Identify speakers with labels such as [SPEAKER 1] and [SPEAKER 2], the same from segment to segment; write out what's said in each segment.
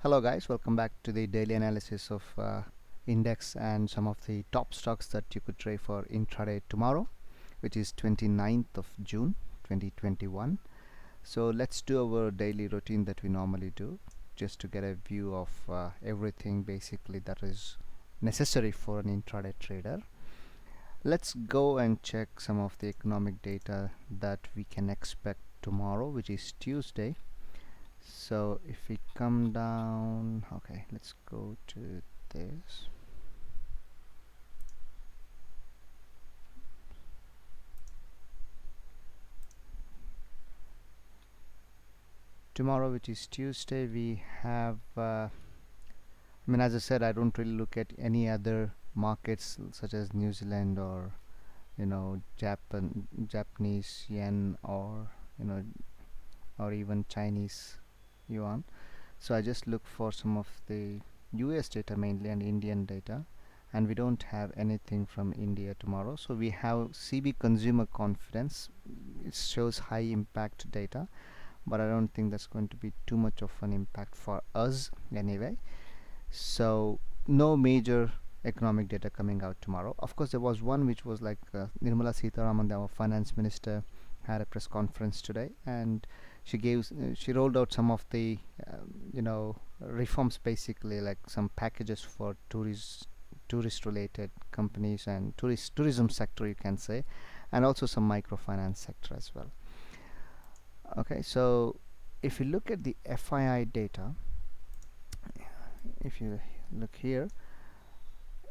[SPEAKER 1] Hello guys, welcome back to the daily analysis of index and some of the top stocks that you could trade for intraday tomorrow, which is 29th of June 2021. So let's do our daily routine that we normally do, just to get a view of everything basically that is necessary for an intraday trader. Let's go and check some of the economic data that we can expect tomorrow, which is Tuesday. So if we come down, okay, let's go to this. Tomorrow, which is Tuesday, we have as I said, I don't really look at any other markets such as New Zealand or Japanese yen, or or even Chinese yuan. So I just look for some of the US data mainly and Indian data, and we don't have anything from India tomorrow. So we have CB consumer confidence. It shows high impact data, but I don't think that's going to be too much of an impact for us anyway. So no major economic data coming out tomorrow. Of course, there was one which was like Nirmala Sitharaman, our finance minister, had a press conference today, and she rolled out some of the reforms, basically like some packages for tourist related companies and tourism sector, you can say, and also some microfinance sector as well. Okay, so if you look at the FII data, if you look here,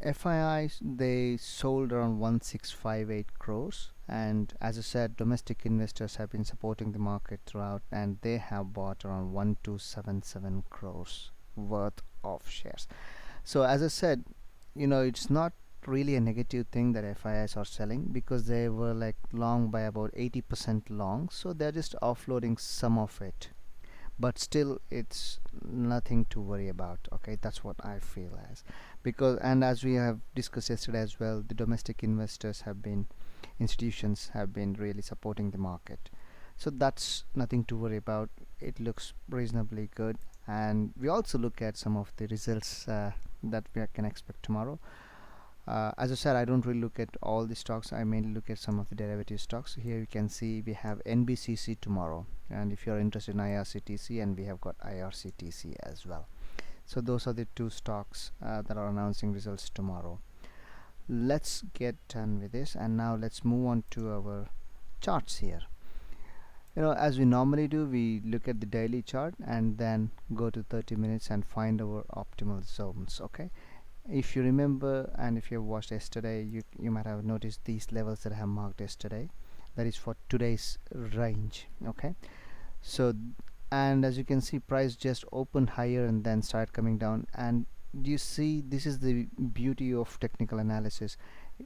[SPEAKER 1] FIIs, they sold around 1658 crores, and as I said, domestic investors have been supporting the market throughout, and they have bought around 1277 crores worth of shares. So as I said, it's not really a negative thing that FIIs are selling, because they were like long by about 80% long, so they're just offloading some of it, but still it's nothing to worry about. Okay, that's what I feel as, because, and as we have discussed yesterday as well, the domestic institutions have been really supporting the market, so that's nothing to worry about. It looks reasonably good, and we also look at some of the results that we can expect tomorrow. As I said, I don't really look at all the stocks. I mainly look at some of the derivative stocks. Here you can see we have NBCC tomorrow, and if you're interested in IRCTC, and we have got IRCTC as well. So those are the two stocks that are announcing results tomorrow. Let's get done with this, and now let's move on to our charts here. As we normally do, we look at the daily chart and then go to 30 minutes and find our optimal zones. Okay, if you remember, and if you have watched yesterday, you might have noticed these levels that I have marked yesterday. That is for today's range. Okay, so, and as you can see, price just opened higher and then started coming down, and you see, this is the beauty of technical analysis.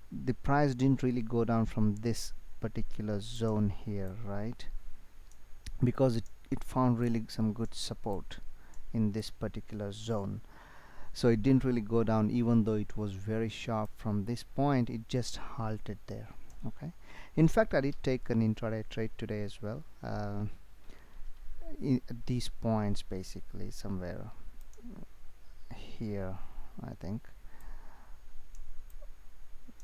[SPEAKER 1] The price didn't really go down from this particular zone here, right? Because it found really some good support in this particular zone. So it didn't really go down, even though it was very sharp from this point. It just halted there. Okay, in fact, I did take an intraday trade today as well, at these points, basically somewhere here, I think.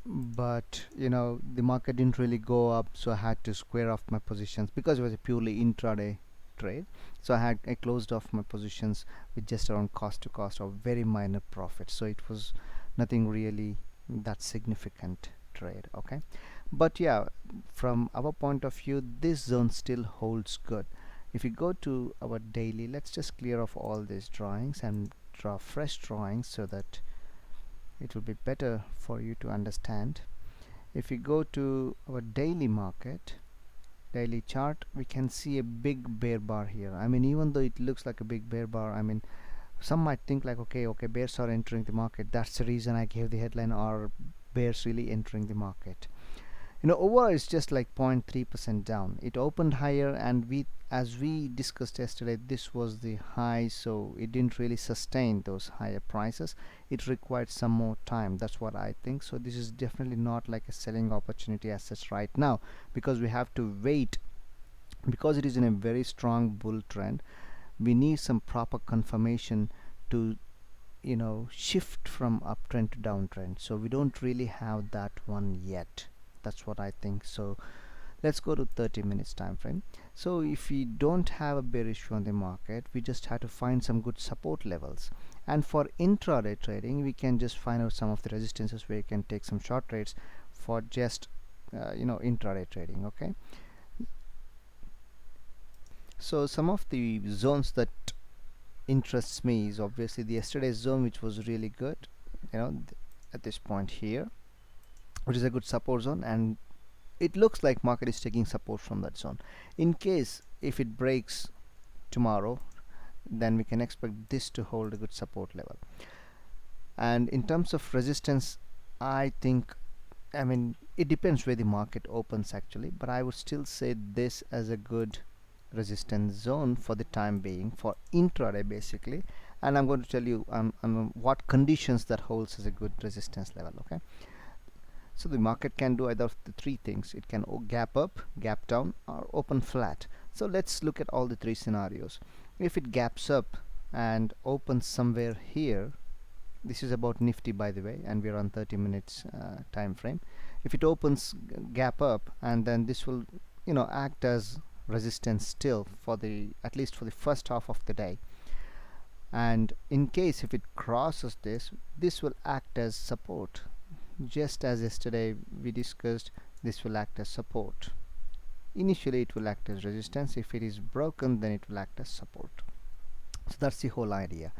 [SPEAKER 1] But the market didn't really go up, so I had to square off my positions, because it was a purely intraday trade. So I closed off my positions with just around cost to cost, or very minor profit, so it was nothing really that significant trade. Okay, but yeah, from our point of view, this zone still holds good. If we go to our daily, let's just clear off all these drawings and draw fresh drawings, so that it will be better for you to understand. If we go to our daily market, daily chart, we can see a big bear bar here. Even though it looks like a big bear bar, some might think like, okay, bears are entering the market. That's the reason I gave the headline, "Are bears really entering the market?" Overall it's just like 0.3% down. It opened higher, and as we discussed yesterday, this was the high, so it didn't really sustain those higher prices. It required some more time. That's what I think. So this is definitely not like a selling opportunity as such right now, because we have to wait, because it is in a very strong bull trend. We need some proper confirmation to shift from uptrend to downtrend. So we don't really have that one yet. That's what I think. So let's go to 30 minutes time frame. So if we don't have a bearish view on the market, we just have to find some good support levels. And for intraday trading, we can just find out some of the resistances where you can take some short trades for just intraday trading. Okay, so some of the zones that interests me is obviously the yesterday's zone, which was really good, at this point here, which is a good support zone, and it looks like market is taking support from that zone. In case if it breaks tomorrow, then we can expect this to hold a good support level. And in terms of resistance, I think, it depends where the market opens actually, but I would still say this as a good resistance zone for the time being for intraday basically. And I'm going to tell you what conditions that holds as a good resistance level. Okay, so the market can do either of the three things. It can gap up, gap down, or open flat. So let's look at all the three scenarios. If it gaps up and opens somewhere here, this is about Nifty by the way, and we're on 30 minutes time frame. If it opens gap up, and then this will act as resistance still for the at least for the first half of the day. And in case if it crosses this will act as support. Just as yesterday we discussed, this will act as support. Initially it will act as resistance. If it is broken, then it will act as support. So that's the whole idea.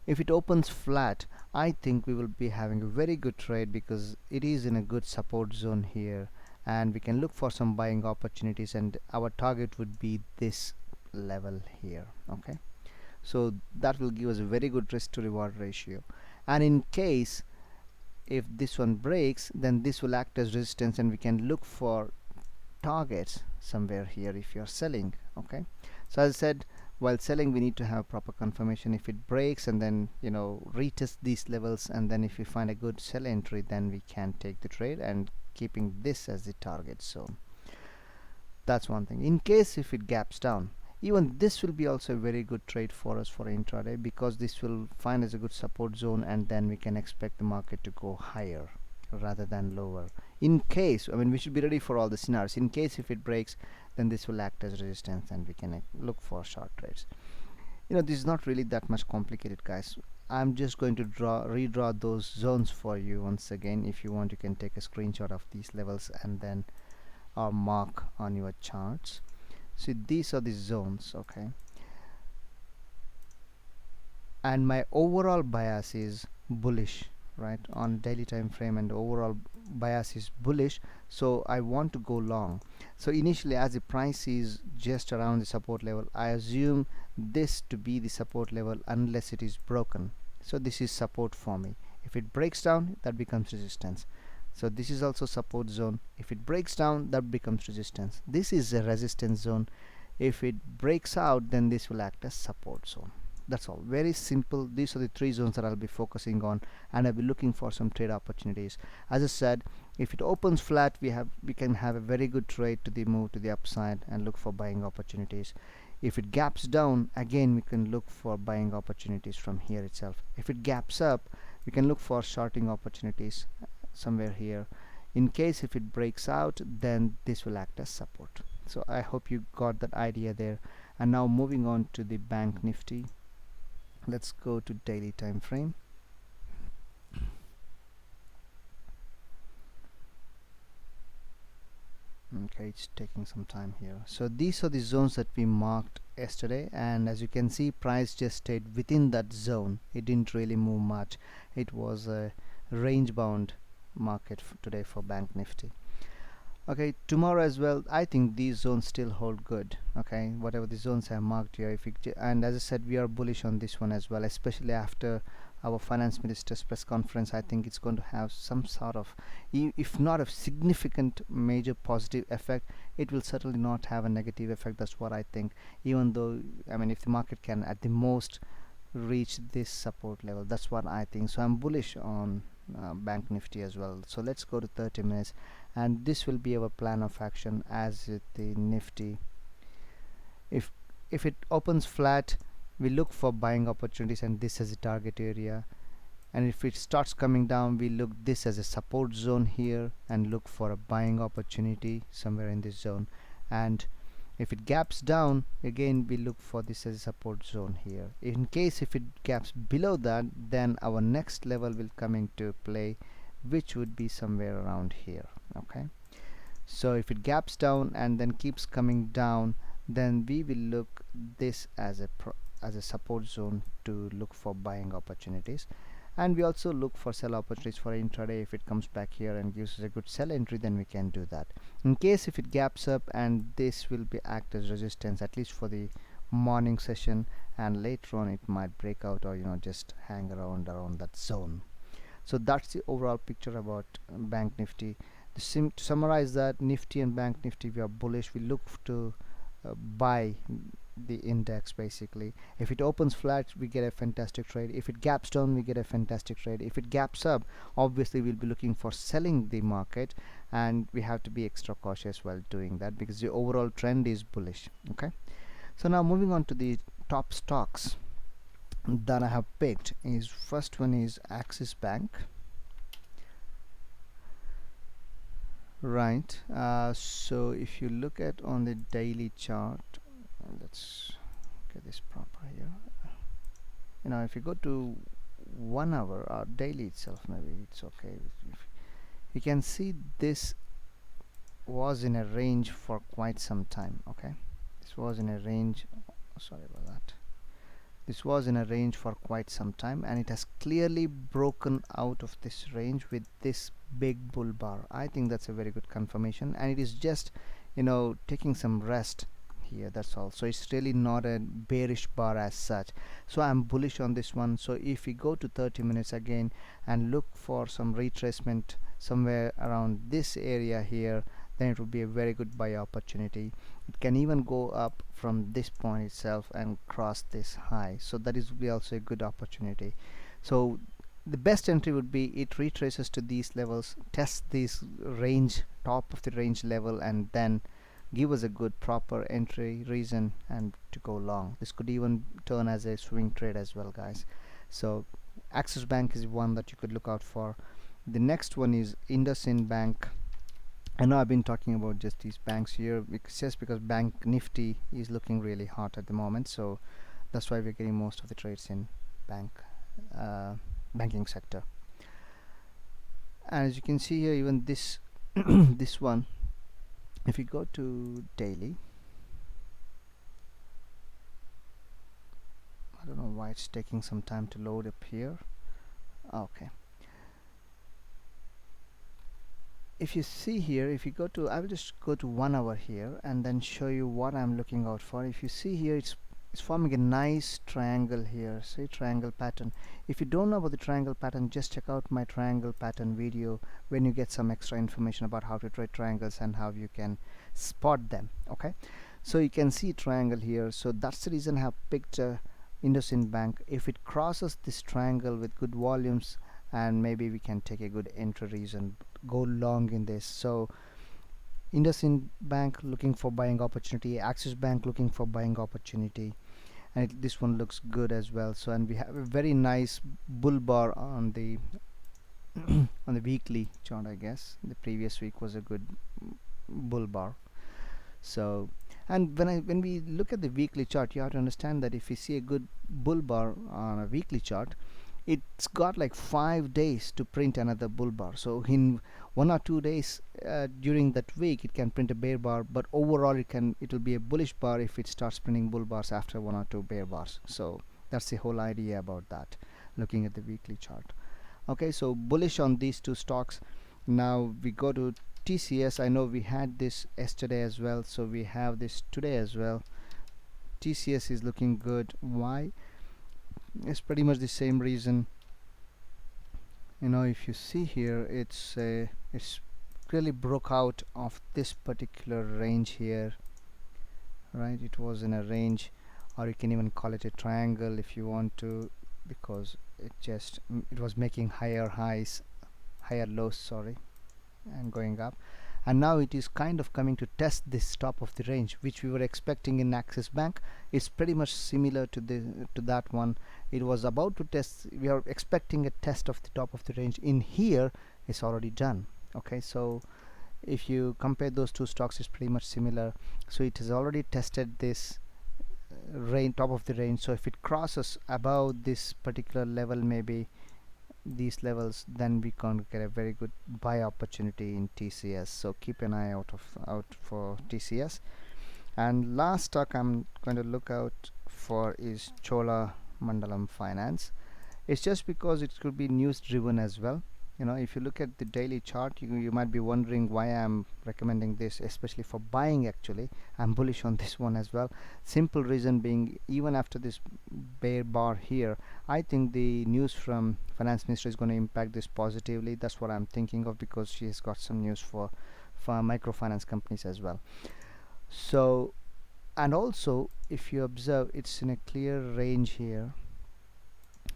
[SPEAKER 1] If it opens flat, I think we will be having a very good trade because it is in a good support zone here, and we can look for some buying opportunities, and our target would be this level here. Okay, so that will give us a very good risk to reward ratio. And in case if this one breaks, then this will act as resistance, and we can look for targets somewhere here if you're selling. Okay, so as I said, while selling we need to have proper confirmation. If it breaks and then retest these levels, and then if we find a good sell entry, then we can take the trade and keeping this as the target zone. That's one thing. In case if it gaps down, even this will be also a very good trade for us for intraday, because this will find as a good support zone, and then we can expect the market to go higher rather than lower. In case, we should be ready for all the scenarios. In case if it breaks, then this will act as resistance, and we can look for short trades. This is not really that much complicated, guys. I'm just going to redraw those zones for you once again. If you want, you can take a screenshot of these levels and then mark on your charts. So these are the zones. Okay, and my overall bias is bullish, right, on daily time frame, and overall bias is bullish, so I want to go long. So initially, as the price is just around the support level, I assume this to be the support level unless it is broken. So this is support for me. If it breaks down, that becomes resistance. So this is also support zone. If it breaks down, that becomes resistance. This is a resistance zone. If it breaks out, then this will act as support zone. That's all. Very simple. These are the three zones that I'll be focusing on, and I'll be looking for some trade opportunities. As I said, if it opens flat, we can have a very good trade to the move to the upside and look for buying opportunities. If it gaps down, again we can look for buying opportunities from here itself. If it gaps up, we can look for shorting opportunities somewhere here. In case if it breaks out, then this will act as support. So I hope you got that idea there. And now moving on to the bank Nifty. Let's go to daily time frame. Okay, it's taking some time here. So these are the zones that we marked yesterday, and as you can see, price just stayed within that zone. It didn't really move much. It was a range bound market today for bank Nifty. Okay, tomorrow as well, I think these zones still hold good. Okay, whatever the zones I marked here, and as I said, we are bullish on this one as well, especially after our finance minister's press conference. I think it's going to have some sort of, if not a significant major positive effect, it will certainly not have a negative effect. That's what I think. Even though, if the market can at the most reach this support level, that's what I think. So I'm bullish on bank Nifty as well. So let's go to 30 minutes, and this will be our plan of action as with the Nifty. If it opens flat, we look for buying opportunities, and this as a target area. And if it starts coming down, we look this as a support zone here and look for a buying opportunity somewhere in this zone. And if it gaps down again, we look for this as a support zone here. In case if it gaps below that, then our next level will come into play, which would be somewhere around here. Okay, so if it gaps down and then keeps coming down, then we will look this as a support zone to look for buying opportunities. And we also look for sell opportunities for intraday. If it comes back here and gives us a good sell entry, then we can do that. In case if it gaps up, and this will be act as resistance at least for the morning session, and later on it might break out or just hang around that zone. So that's the overall picture about bank nifty. To summarize that, nifty and bank nifty, we are bullish. We look to buy the index basically. If it opens flat, we get a fantastic trade. If it gaps down, we get a fantastic trade. If it gaps up, obviously we'll be looking for selling the market, and we have to be extra cautious while doing that because the overall trend is bullish. Okay, so now moving on to the top stocks that I have picked. Is first one is Axis Bank. Right, so if you look at on the daily chart, let's get this proper here. If you go to 1 hour or daily itself, maybe it's okay. If you can see, this was in a range for quite some time. Okay, this was in a range, sorry about that, this was in a range for quite some time, and it has clearly broken out of this range with this big bull bar. I think that's a very good confirmation, and it is just taking some rest here, that's all. So it's really not a bearish bar as such, so I'm bullish on this one. So if we go to 30 minutes again and look for some retracement somewhere around this area here, then it would be a very good buy opportunity. It can even go up from this point itself and cross this high, so that is be also a good opportunity. So the best entry would be it retraces to these levels, test this range, top of the range level, and then give us a good proper entry reason and to go long. This could even turn as a swing trade as well, guys. So Axis Bank is one that you could look out for. The next one is IndusInd Bank. I know I've been talking about just these banks here just because bank nifty is looking really hot at the moment, so that's why we're getting most of the trades in banking sector. And as you can see here, even this this one, if you go to daily, I don't know why it's taking some time to load up here. Okay, if you see here, if you go to, I will just go to 1 hour here and then show you what I'm looking out for. If you see here, it's forming a nice triangle here. See, triangle pattern. If you don't know about the triangle pattern, just check out my triangle pattern video when you get some extra information about how to trade triangles and how you can spot them. Okay, so you can see triangle here, so that's the reason I have picked IndusInd Bank. If it crosses this triangle with good volumes, and maybe we can take a good entry reason, go long in this. So IndusInd Bank looking for buying opportunity, Axis Bank looking for buying opportunity, and this one looks good as well. So, and we have a very nice bull bar on the on the weekly chart. I guess the previous week was a good bull bar. So, and when we look at the weekly chart, you have to understand that if we see a good bull bar on a weekly chart, it's got like 5 days to print another bull bar. So in 1 or 2 days during that week, it can print a bear bar, but overall it will be a bullish bar if it starts printing bull bars after 1 or 2 bear bars. So that's the whole idea about that, looking at the weekly chart. Okay, so bullish on these two stocks. Now we go to TCS. I know we had this yesterday as well, so we have this today as well. TCS is looking good. Why? It's pretty much the same reason. If you see here, it's really broke out of this particular range here, right? It was in a range, or you can even call it a triangle if you want to, because it was making higher highs, higher lows, sorry, and going up. and now it is kind of coming to test this top of the range, which we were expecting in Axis Bank. It's pretty much similar to that one. It was about to test, we are expecting a test of the top of the range. In here it's already done. Okay, so if you compare those two stocks, it's pretty much similar. So it has already tested this range, top of the range. So if it crosses above this particular level, maybe these levels, then we can get a very good buy opportunity in TCS. So keep an eye out for TCS. And last stock I'm going to look out for is Chola Mandalam Finance. It's just because it could be news driven as well. If you look at the daily chart, you might be wondering why I'm recommending this, especially for buying. Actually, I'm bullish on this one as well. Simple reason being, even after this bear bar here, I think the news from finance minister is going to impact this positively. That's what I'm thinking of, because she has got some news for microfinance companies as well. So, and also if you observe, it's in a clear range here.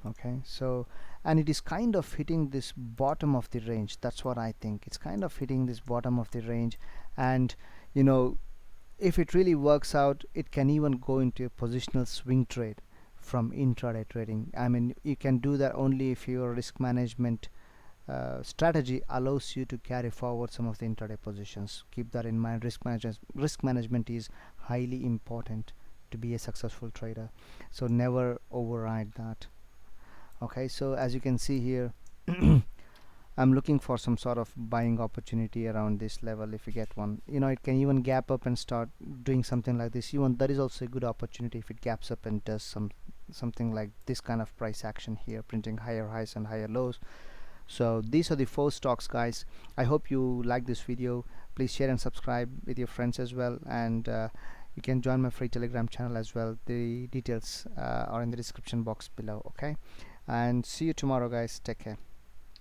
[SPEAKER 1] Okay, so, and it is kind of hitting this bottom of the range. That's what I think. It's kind of hitting this bottom of the range, and if it really works out, it can even go into a positional swing trade from intraday trading. I mean, you can do that only if your risk management strategy allows you to carry forward some of the intraday positions. Keep that in mind. Risk management is highly important to be a successful trader, so never override that. Okay, so as you can see here, I'm looking for some sort of buying opportunity around this level. If you get one, it can even gap up and start doing something like this. Even that is also a good opportunity if it gaps up and does something like this kind of price action here, printing higher highs and higher lows. So these are the 4 stocks, guys. I hope you like this video. Please share and subscribe with your friends as well, and you can join my free Telegram channel as well. The details are in the description box below. Okay, and see you tomorrow, guys. Take care.